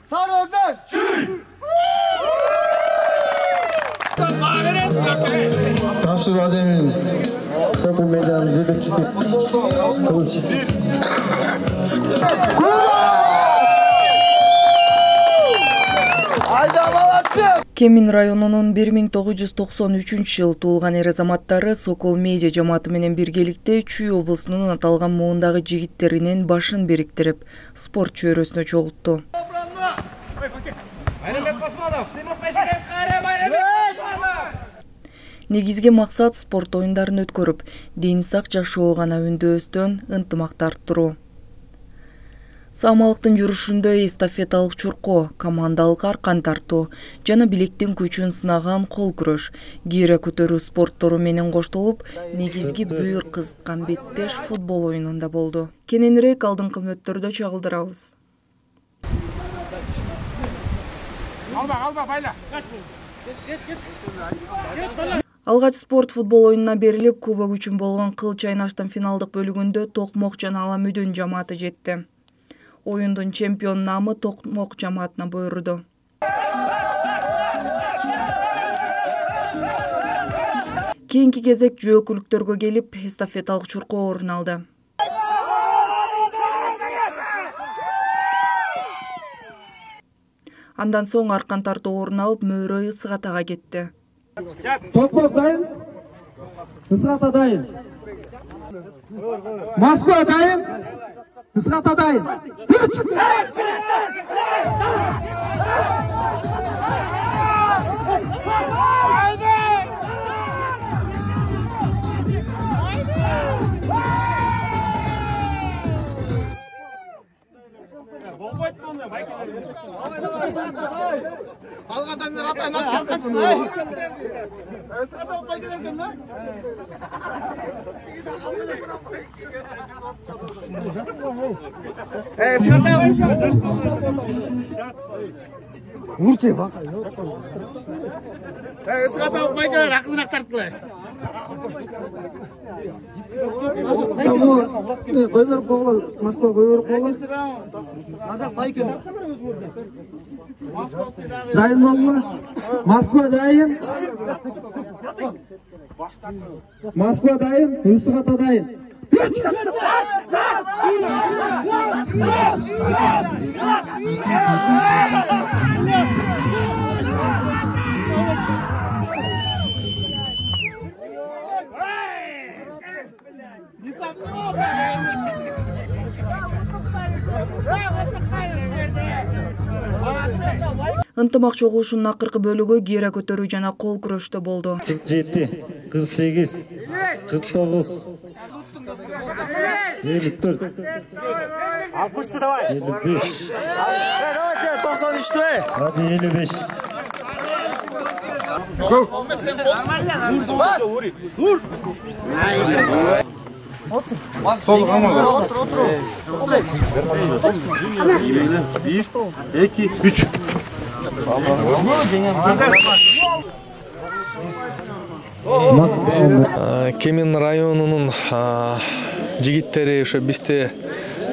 Sarıözen. Tavşır Adem'in Sokul Meydanı жетекçisi Kılıç. Кемин районунун 1993-жылы туулган эр-азаматтары Сокол медиа жамааты менен биргеликте Чүй облусунун аталган муундагы жигиттеринин башын бириктирип, спорт чөйрөсүнө чогултту. Негизги максат спорт оюндарын өткөрүп, дени сак жашоо гана үндөстөн ынтымакты арттыруу. Самалыктын жүрүшүндө эстафеталык чуркоо, командалык аркан тартуу жана билектин күчүн сынаган кол күрөш, кийре көтөрүү спорттору менен коштолуп, негизги бүйүр кызыткан беттеш футбол оюнунда болду. Кененирээк алдыңкы мүнөттөрдө чагылдырабыз. Алгач спорт футбол оюнуна берилип, кубок үчүн болгон кыл чайнаштын финалдык бөлүгүндө Токмок жана Аламүдүн жамааты жетти. Оюндун чемпион намы Токмок жамаатына буйрду. Кийинки кезек жөөкүлүктөргө келип, эстафеталык чуркоо орун алды. Андан соң аркан тартуу орун алып, мөөрө Ысык-Атага кетти. Tokmok dayın. Isıkata dayın. Moskva dayın. Isıkata dayın. Urçe bak. Isıkata okmaydı, rakınak tarttılar. Koyver koğla. Moskva koyver koğla. Dayın moğla. Moskva dayın. Moskva dayın. Isıkata dayın. Ынтымак чогулушунун акыркы бөлүгү кийре көтөрүү жана кол күрөштө болду. 47, 48, 49, 54, 60'tı давай. 55. Давайте 93'tü. Hadi 55. Bas. Dur. Sol ama. Otur. 1, 2, 3. Кемин районунун жигиттери ошо бизде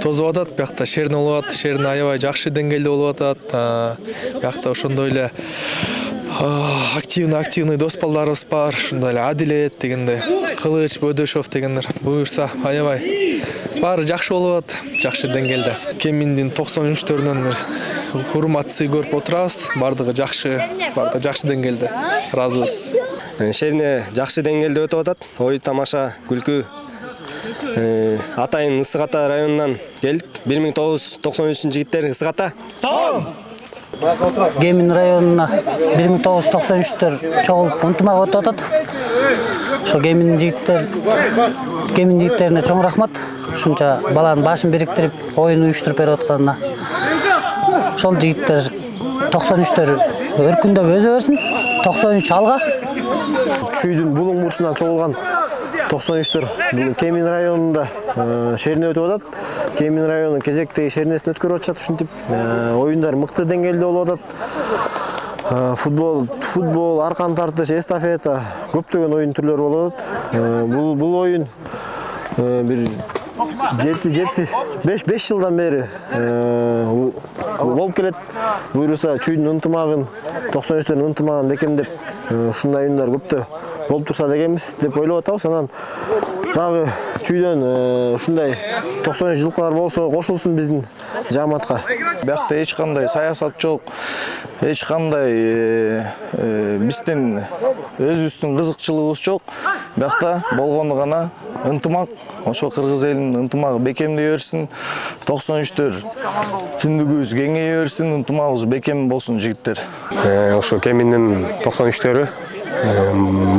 тозуп атат, биякта шерин болуп атат, шерин аябай жакшы деңгээлде болуп атат. Биякта ошондой эле активный дос балдарыбыз бар, ошондой эле Адилет дегендей, Кылыч, Бөдөшов дегендер буюрса аябай баары жакшы болуп атат, жакшы деңгээлде. Кеминдин 93-төрүнөн урмат сый көрүп отурабыз, бардыгы жакшы деңгээлде. Ыраазыбыз. Шерине жакшы деңгээлде өтүп атат. Ой тамаша, күлкү. Атайын Ысык-Ата районунан келдик. 1993 жигиттер Ысык-Ата. Сау. Кемин районуна 1993-төр чогулуп ынтымак өтүп атат. Ошо Кемин жигиттерине чоң рахмат. Ушунча баланын башын бириктирип, оюн уюштуруп берип атканына. Ошол жигиттер 93-төр өркүндөп өзө берсин. 93 алга. Чүйдүн булуң бурчунан чогулган 93-төр бул Кемин районунда шерине өтүп атат. Кемин районунун кезектеги шеринесин өткөрүп атышат, ушинтип оюндар мыкты деңгээлде болуп атат. Футбол, аркан тартыш, эстафета, көптөгөн оюн түрлөрү болуп атат. Бул оюн бир 5 жылдан бeri болуп келет. Буюрса чүйдүн ынтымагын 93-төн ынтымагын бекемдеп ушундай оюндар көптө болуп турса дегенбиз деп ойлоп атабыз. Анан дагы чүйдөн ушундай 93 жылкылар болсо кошулсун биздин жамаатка. Биякта эч кандай саясат жок, эч кандай биздин өзүбүздүн кызыкчылыгыбыз жок. Биякта болгону гана ынтымак, ошо кыргыз элинин ынтымагы бекемдей берсин, 93-төр түндүгүбүз кеңейе берсин, ынтымагыбыз бекем болсун жигиттер. Ошо Кеминдин 93-төрү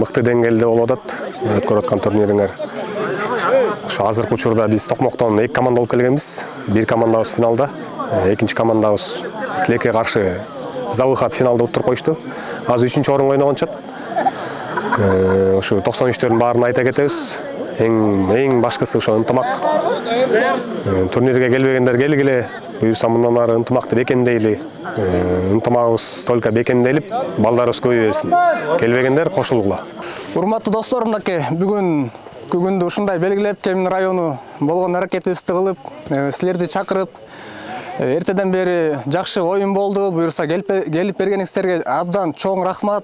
мыкты деңгээлде болуп атат, өткөрүп аткан турнириңер. Ошо азыркы учурда биз Токмоктон 2 команда болуп келгенбиз. Бир командабыз финалда, экинчи командабыз Тилекке каршы за выход финалда отуруп коюшту. Азыр 3-орунга ойногончот. Ошо 93-төрдүн баарын айта кетебиз. Эң башкысы ошо ынтымак. Турнирге келбегендер келгиле, буюрса мындан ары ынтымакты бекемдейли. Ынтымагыбыз только бекемделип, балдарыбыз көбөйө берсин. Келбегендер кошулгула. Урматтуу досторум, бүгүндү ушундай белгилеп, Кемин району болгон аракетибизди кылып, силерди чакырып, эртеден бери жакшы оюн болду. Буюрса келип бергениңиздерге абдан чоң рахмат.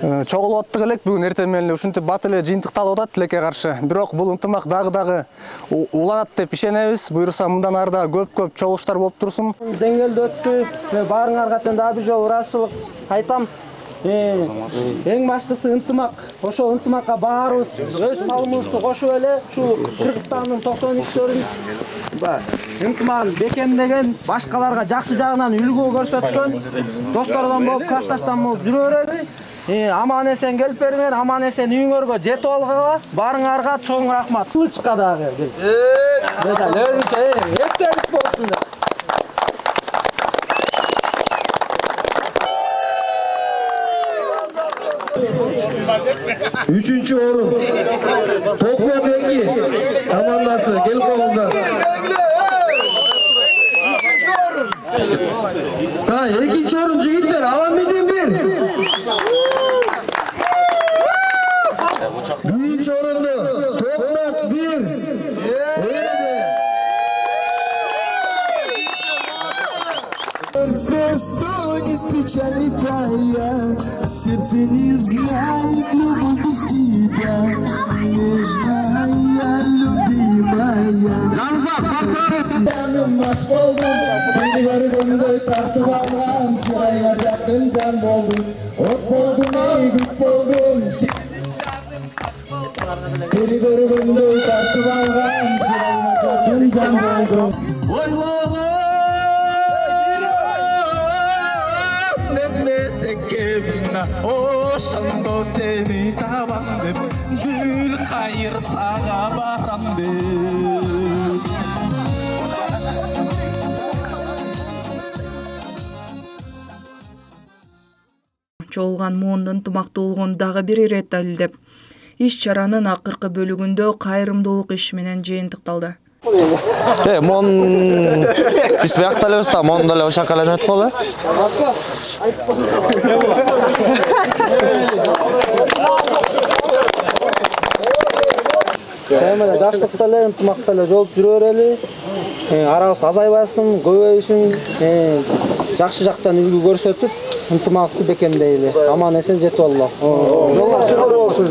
Чогулуп аттык элек бүгүн эртең менен ушинтип бат эле жыйынтыкталып атат Тилекке каршы. Бирок бул ынтымак дагы уланат деп ишенебиз. Буюрса мындан ары да көп чогулуштар болуп турсун. Деңгээлде өттү. Баарыңарга тең дагы бир жолу ыраазычылык айтам. Эң башкысы ынтымак. Ошол ынтымакка баарыбыз өз салымыбызды кошуп эле ушу Кыргызстандын 93-төрүн ынтымагын бекемдеген, башкаларга жакшы жагынан үлгү көрсөткөн достордон болуп, классташтан болуп жүрө берели. Аман эсен келип бериңер, аман эсен үйүңөргө жетип алгыла. Баарыңарга чоң рахмат. Кылычка дагы. Эстелик болсун. Üçüncü orun Tokmak 2 komandası gel kolunda. İkinci orun jigitler alamadın bir. Birinci orundu Tokmak 1. Сердце стонет, печаль тая, сердце не знает любовь без тебя, нежная, любимая. Жанзак, басарысın. Canım aşk oldum, beni gördüğümde tartıp algam, şuraya yakın can boldum, ot boldum, ey güç boldum. Beni gördüğümde tartıp algam, şuraya yakın can boldum. Ошондо сени табам деп гүл кайырсага барам деп. Чогулган муун ынтымактуулугун дагы бир ирет далилдеп, иш-чаранын акыркы бөлүгүндө кайрымдуулук иш менен жыйынтыкталды. Мон биз биякта элебиз да, мон деле ошака эле өтүп калды. Темада жакшылыкта эле, ынтымакта эле жолуп жүрө берели. Арабыз азайбасын, көбөйсүн, жакшы жактан үлгү көрсөтүп, ынтымагыбызды бекемдейли. Аман эсен жетип алалы. Жолуңуз болсун.